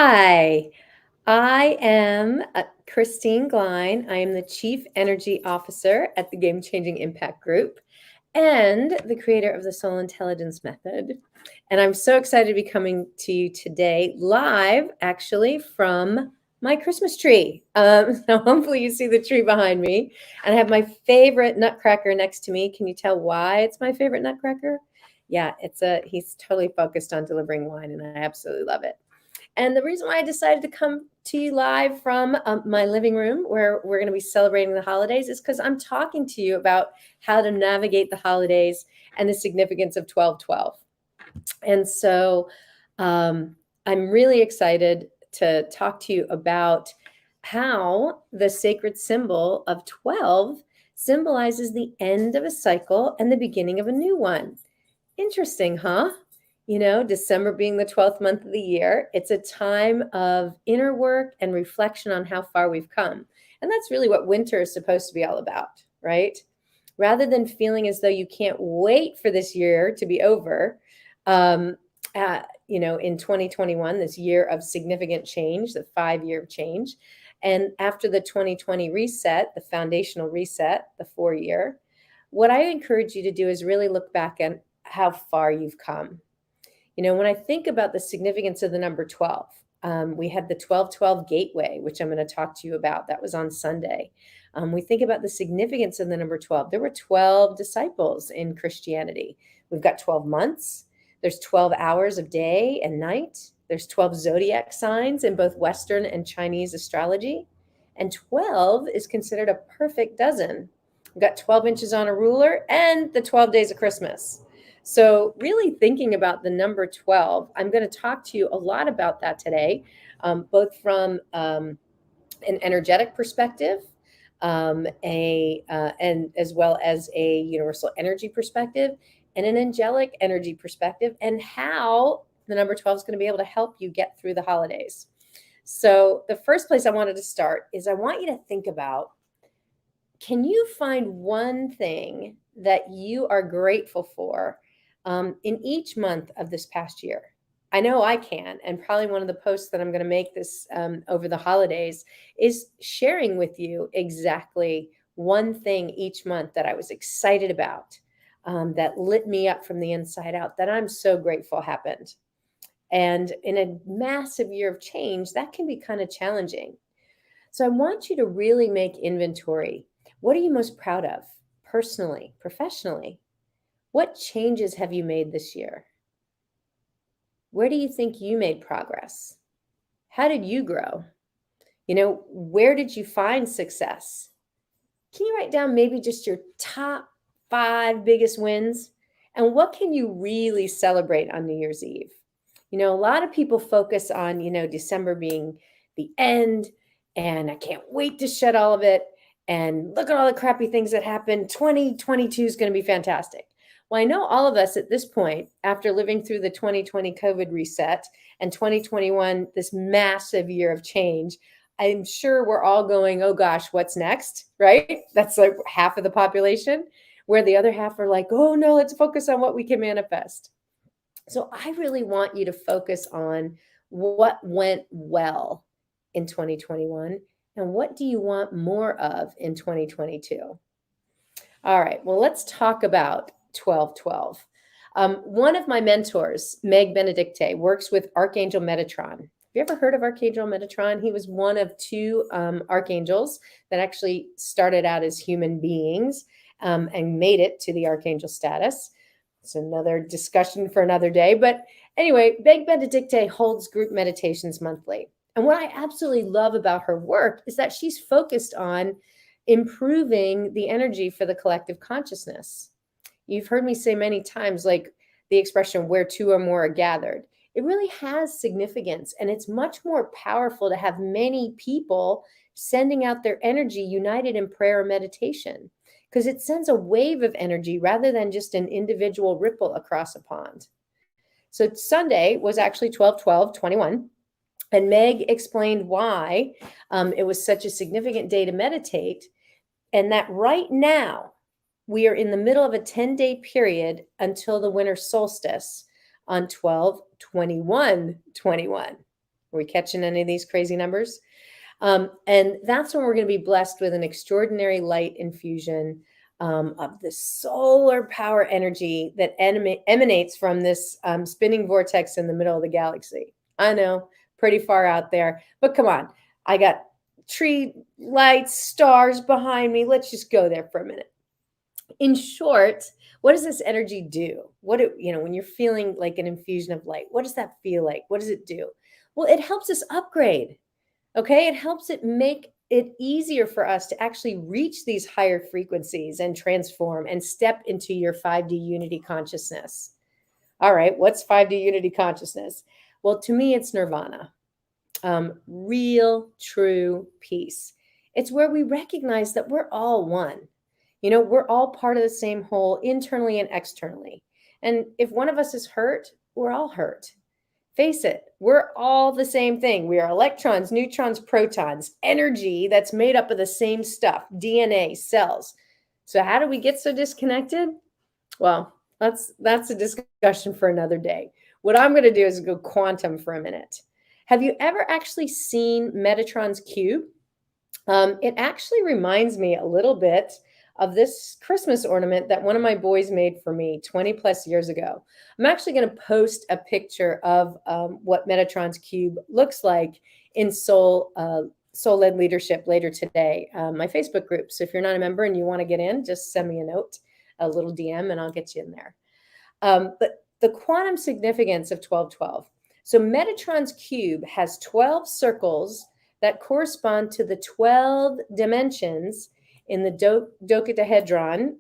Hi, I am Christine Glein. I am the Chief Energy Officer at the Game Changing Impact Group and the creator of the Soul Intelligence Method. And I'm so excited to be coming to you today, live actually from my Christmas tree. So hopefully you see the tree behind me. And I have my favorite nutcracker next to me. Can you tell why it's my favorite nutcracker? Yeah, he's totally focused on delivering wine, and I absolutely love it. And the reason why I decided to come to you live from my living room where we're going to be celebrating the holidays is because I'm talking to you about how to navigate the holidays and the significance of 1212. And so I'm really excited to talk to you about how the sacred symbol of 12 symbolizes the end of a cycle and the beginning of a new one. Interesting, huh? December being the 12th month of the year, it's a time of inner work and reflection on how far we've come. And that's really what winter is supposed to be all about, right? Rather than feeling as though you can't wait for this year to be over, um, in 2021, this year of significant change, the 5 year of change. And after the 2020 reset, the foundational reset, the 4 year, what I encourage you to do is really look back at how far you've come. When I think about the significance of the number 12, we had the 1212 gateway, which I'm going to talk to you about. That was on Sunday. We think about the significance of the number 12. There were 12 disciples in Christianity. We've got 12 months. There's 12 hours of day and night. There's 12 zodiac signs in both Western and Chinese astrology. And 12 is considered a perfect dozen. We've got 12 inches on a ruler and the 12 days of Christmas. So really thinking about the number 12, I'm going to talk to you a lot about that today, both from an energetic perspective, and as well as a universal energy perspective and an angelic energy perspective, and how the number 12 is going to be able to help you get through the holidays. So the first place I wanted to start is I want you to think about, can you find one thing that you are grateful for in each month of this past year? I know I can, and probably one of the posts that I'm going to make this over the holidays is sharing with you exactly one thing each month that I was excited about, that lit me up from the inside out, that I'm so grateful happened. And in a massive year of change, that can be kind of challenging. So I want you to really make inventory. What are you most proud of personally, professionally? What changes have you made this year? Where do you think you made progress? How did you grow? Where did you find success? Can you write down maybe just your top 5 biggest wins? And what can you really celebrate on New Year's Eve? A lot of people focus on, December being the end, and I can't wait to shed all of it. And look at all the crappy things that happened. 2022 is going to be fantastic. Well, I know all of us at this point, after living through the 2020 COVID reset and 2021, this massive year of change, I'm sure we're all going, oh gosh, what's next, right? That's like half of the population, where the other half are like, oh no, let's focus on what we can manifest. So I really want you to focus on what went well in 2021 and what do you want more of in 2022. All right, well, let's talk about 1212. One of my mentors, Meg Benedicte, works with Archangel Metatron. Have you ever heard of Archangel Metatron? He was one of 2 archangels that actually started out as human beings and made it to the archangel status. It's another discussion for another day. But anyway, Meg Benedicte holds group meditations monthly. And what I absolutely love about her work is that she's focused on improving the energy for the collective consciousness. You've heard me say many times, like the expression, where 2 or more are gathered. It really has significance, and it's much more powerful to have many people sending out their energy united in prayer or meditation, because it sends a wave of energy rather than just an individual ripple across a pond. So Sunday was actually 12/12/21. And Meg explained why it was such a significant day to meditate, and that right now we are in the middle of a 10-day period until the winter solstice on 12/21/21. Are we catching any of these crazy numbers? And that's when we're going to be blessed with an extraordinary light infusion of the solar power energy that emanates from this spinning vortex in the middle of the galaxy. I know, pretty far out there, but come on. I got tree lights, stars behind me. Let's just go there for a minute. In short, what does this energy do? When you're feeling like an infusion of light, what does that feel like? What does it do? Well, it helps us upgrade. Okay, it helps it make it easier for us to actually reach these higher frequencies and transform and step into your 5D unity consciousness. All right, what's 5D unity consciousness? Well, to me, it's nirvana, real, true peace. It's where we recognize that we're all one. We're all part of the same whole, internally and externally. And if one of us is hurt, we're all hurt. Face it, we're all the same thing. We are electrons, neutrons, protons, energy that's made up of the same stuff, DNA, cells. So how do we get so disconnected? Well, that's a discussion for another day. What I'm going to do is go quantum for a minute. Have you ever actually seen Metatron's cube? It actually reminds me a little bit of this Christmas ornament that one of my boys made for me 20 plus years ago. I'm actually going to post a picture of what Metatron's cube looks like in Soul-Led Leadership later today, my Facebook group. So if you're not a member and you want to get in, just send me a note, a little DM, and I'll get you in there. But the quantum significance of 1212. So Metatron's cube has 12 circles that correspond to the 12 dimensions in the dodecahedron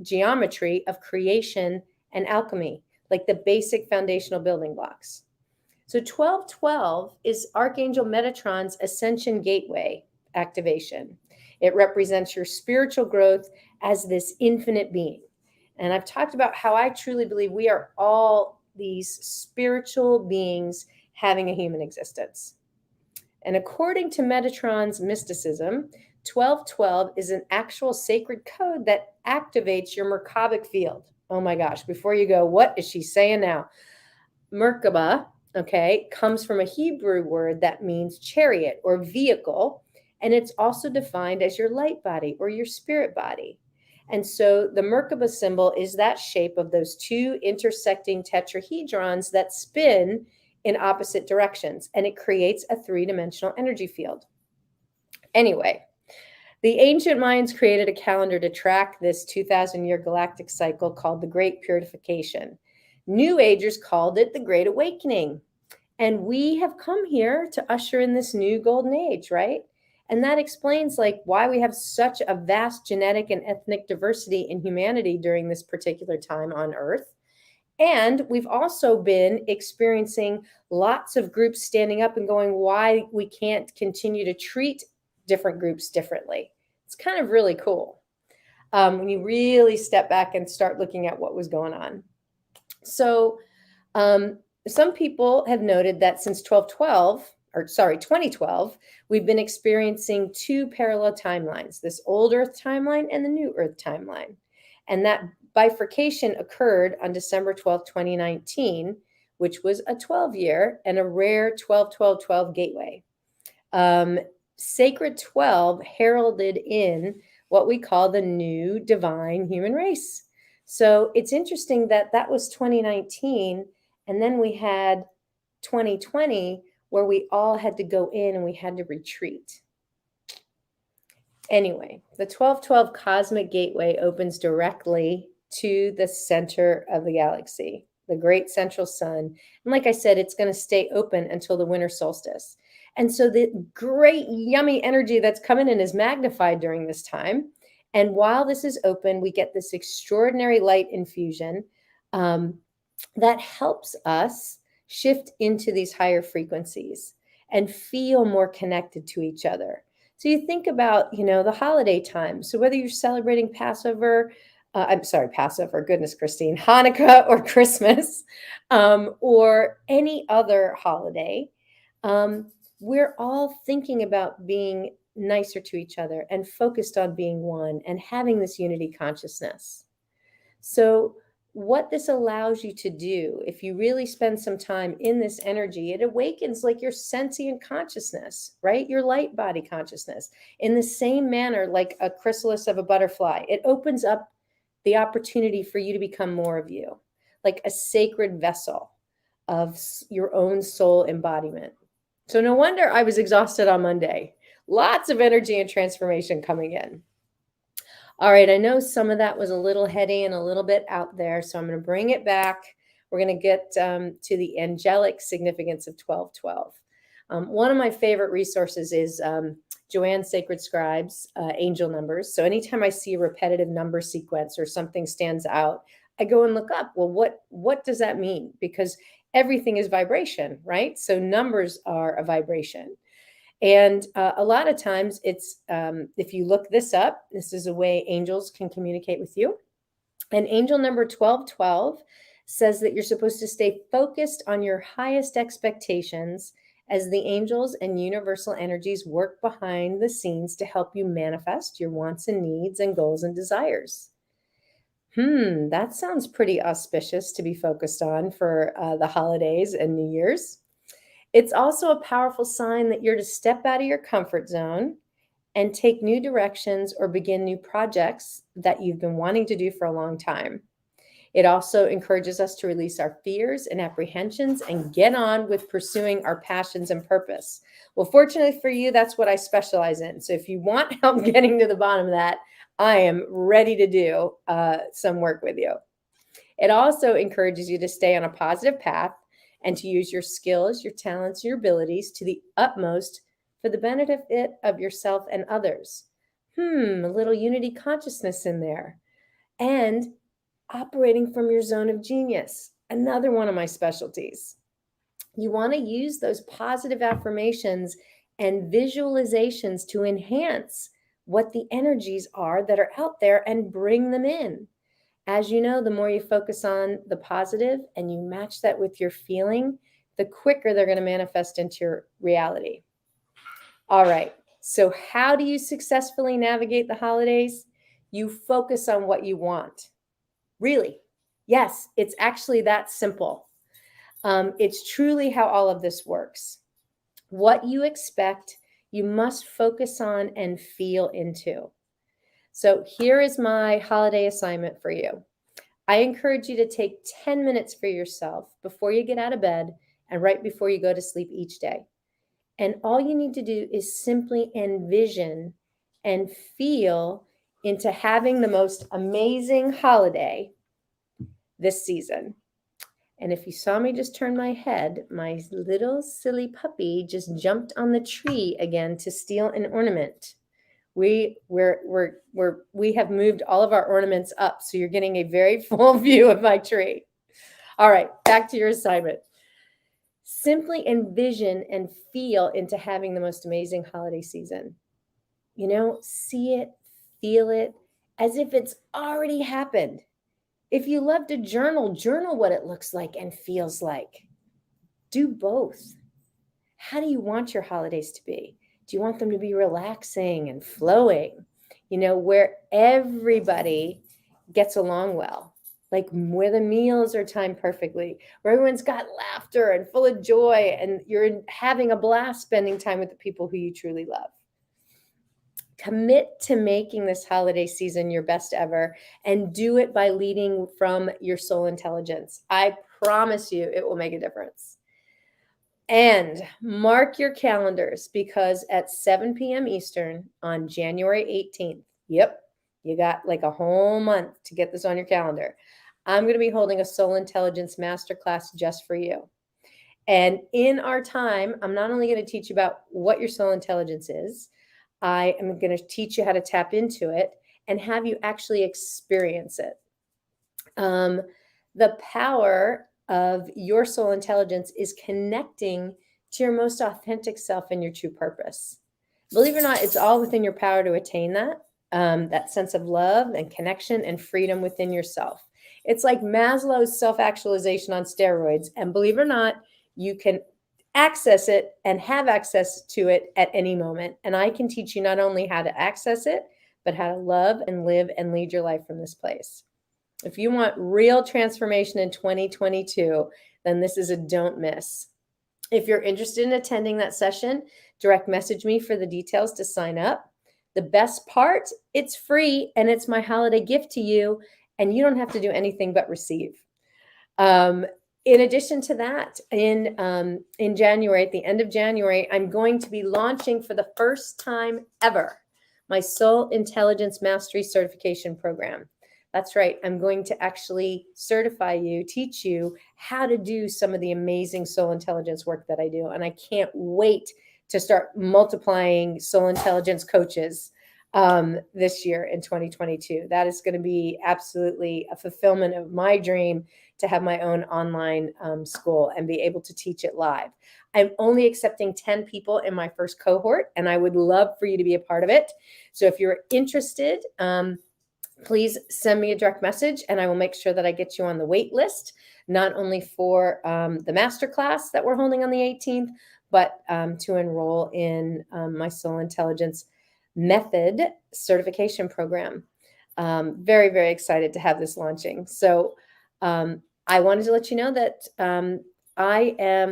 geometry of creation and alchemy, like the basic foundational building blocks. So 1212 is Archangel Metatron's Ascension gateway activation. It represents your spiritual growth as this infinite being. And I've talked about how I truly believe we are all these spiritual beings having a human existence. And according to Metatron's mysticism, 1212 is an actual sacred code that activates your Merkabic field. Oh my gosh, before you go, what is she saying now? Merkaba, okay, comes from a Hebrew word that means chariot or vehicle, and it's also defined as your light body or your spirit body. And so the Merkaba symbol is that shape of those two intersecting tetrahedrons that spin in opposite directions, and it creates a three-dimensional energy field. Anyway, the ancient Mayans created a calendar to track this 2,000-year galactic cycle called the Great Purification. New Agers called it the Great Awakening. And we have come here to usher in this new golden age, right? And that explains why we have such a vast genetic and ethnic diversity in humanity during this particular time on Earth. And we've also been experiencing lots of groups standing up and going, why we can't continue to treat different groups differently. It's kind of really cool when you really step back and start looking at what was going on. So some people have noted that since 2012, we've been experiencing two parallel timelines, this old Earth timeline and the new Earth timeline. And that bifurcation occurred on December 12, 2019, which was a 12-year and a rare 12-12-12 gateway. Sacred 12 heralded in what we call the new divine human race. So it's interesting that that was 2019, and then we had 2020 where we all had to go in and we had to retreat. Anyway, the 1212 cosmic gateway opens directly to the center of the galaxy, the great central sun. And like I said, it's going to stay open until the winter solstice. And so the great yummy energy that's coming in is magnified during this time. And while this is open, we get this extraordinary light infusion that helps us shift into these higher frequencies and feel more connected to each other. So you think about, the holiday time. So whether you're celebrating Passover, goodness, Christine, Hanukkah or Christmas, or any other holiday, we're all thinking about being nicer to each other and focused on being one and having this unity consciousness. So what this allows you to do, if you really spend some time in this energy, it awakens like your sentient consciousness, right? Your light body consciousness. In the same manner, like a chrysalis of a butterfly, it opens up the opportunity for you to become more of you, like a sacred vessel of your own soul embodiment. So no wonder I was exhausted on Monday. Lots of energy and transformation coming in. All right, I know some of that was a little heady and a little bit out there, so I'm going to bring it back. We're going to get to the angelic significance of 1212. One of my favorite resources is Joanne's Sacred Scribes, angel numbers. So anytime I see a repetitive number sequence or something stands out, I go and look up, well, what does that mean? Because everything is vibration, right? So numbers are a vibration. And a lot of times it's, if you look this up, this is a way angels can communicate with you. And angel number 1212 says that you're supposed to stay focused on your highest expectations as the angels and universal energies work behind the scenes to help you manifest your wants and needs and goals and desires. That sounds pretty auspicious to be focused on for the holidays and New Year's. It's also a powerful sign that you're to step out of your comfort zone and take new directions or begin new projects that you've been wanting to do for a long time. It also encourages us to release our fears and apprehensions and get on with pursuing our passions and purpose. Well, fortunately for you, that's what I specialize in. So if you want help getting to the bottom of that, I am ready to do some work with you. It also encourages you to stay on a positive path and to use your skills, your talents, your abilities to the utmost for the benefit of yourself and others. A little unity consciousness in there. And operating from your zone of genius, another one of my specialties. You want to use those positive affirmations and visualizations to enhance what the energies are that are out there and bring them in. As you know, the more you focus on the positive and you match that with your feeling, the quicker they're going to manifest into your reality. All right. So how do you successfully navigate the holidays? You focus on what you want. Really? Yes, it's actually that simple. It's truly how all of this works. What you expect, you must focus on and feel into. So here is my holiday assignment for you. I encourage you to take 10 minutes for yourself before you get out of bed and right before you go to sleep each day. And all you need to do is simply envision and feel into having the most amazing holiday this season. And if you saw me just turn my head, my little silly puppy just jumped on the tree again to steal an ornament. We have moved all of our ornaments up, so you're getting a very full view of my tree. All right, back to your assignment. Simply envision and feel into having the most amazing holiday season. You know, see it, feel it, as if it's already happened. If you love to journal what it looks like and feels like. Do both. How do you want your holidays to be? Do you want them to be relaxing and flowing? You know, where everybody gets along well, like where the meals are timed perfectly, where everyone's got laughter and full of joy, and you're having a blast spending time with the people who you truly love. Commit to making this holiday season your best ever, and do it by leading from your soul intelligence. I promise you it will make a difference. And mark your calendars, because at 7 p.m. Eastern on January 18th, yep, you got like a whole month to get this on your calendar. I'm going to be holding a soul intelligence masterclass just for you. And in our time, I'm not only going to teach you about what your soul intelligence is, I am going to teach you how to tap into it and have you actually experience it. The power of your soul intelligence is connecting to your most authentic self and your true purpose. Believe it or not, it's all within your power to attain that sense of love and connection and freedom within yourself. It's like Maslow's self-actualization on steroids. And believe it or not, you can access it and have access to it at any moment. And I can teach you not only how to access it, but how to love and live and lead your life from this place. If you want real transformation in 2022, then this is a don't miss. If you're interested in attending that session, direct message me for the details to sign up. The best part, it's free and it's my holiday gift to you, and you don't have to do anything but receive. In addition to that, in January, at the end of January, I'm going to be launching for the first time ever my Soul Intelligence Mastery Certification Program. That's right. I'm going to actually certify you, teach you how to do some of the amazing soul intelligence work that I do. And I can't wait to start multiplying soul intelligence coaches this year in 2022. That is going to be absolutely a fulfillment of my dream to have my own online school and be able to teach it live. I'm only accepting 10 people in my first cohort, and I would love for you to be a part of it. So if you're interested, please send me a direct message and I will make sure that I get you on the wait list, not only for the masterclass that we're holding on the 18th, but to enroll in my Soul Intelligence Method certification program. Very, very excited to have this launching. So I wanted to let you know that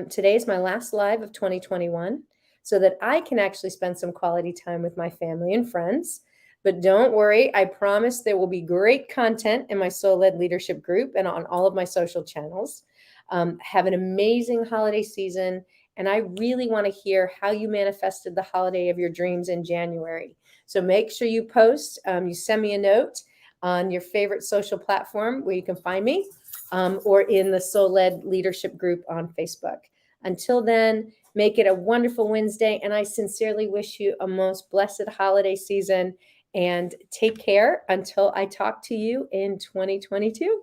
today is my last live of 2021, so that I can actually spend some quality time with my family and friends. But don't worry, I promise there will be great content in my Soul-Led Leadership group and on all of my social channels. Have an amazing holiday season. And I really want to hear how you manifested the holiday of your dreams in January. So make sure you post, you send me a note on your favorite social platform where you can find me, or in the Soul-Led Leadership group on Facebook. Until then, make it a wonderful Wednesday. And I sincerely wish you a most blessed holiday season. And take care until I talk to you in 2022.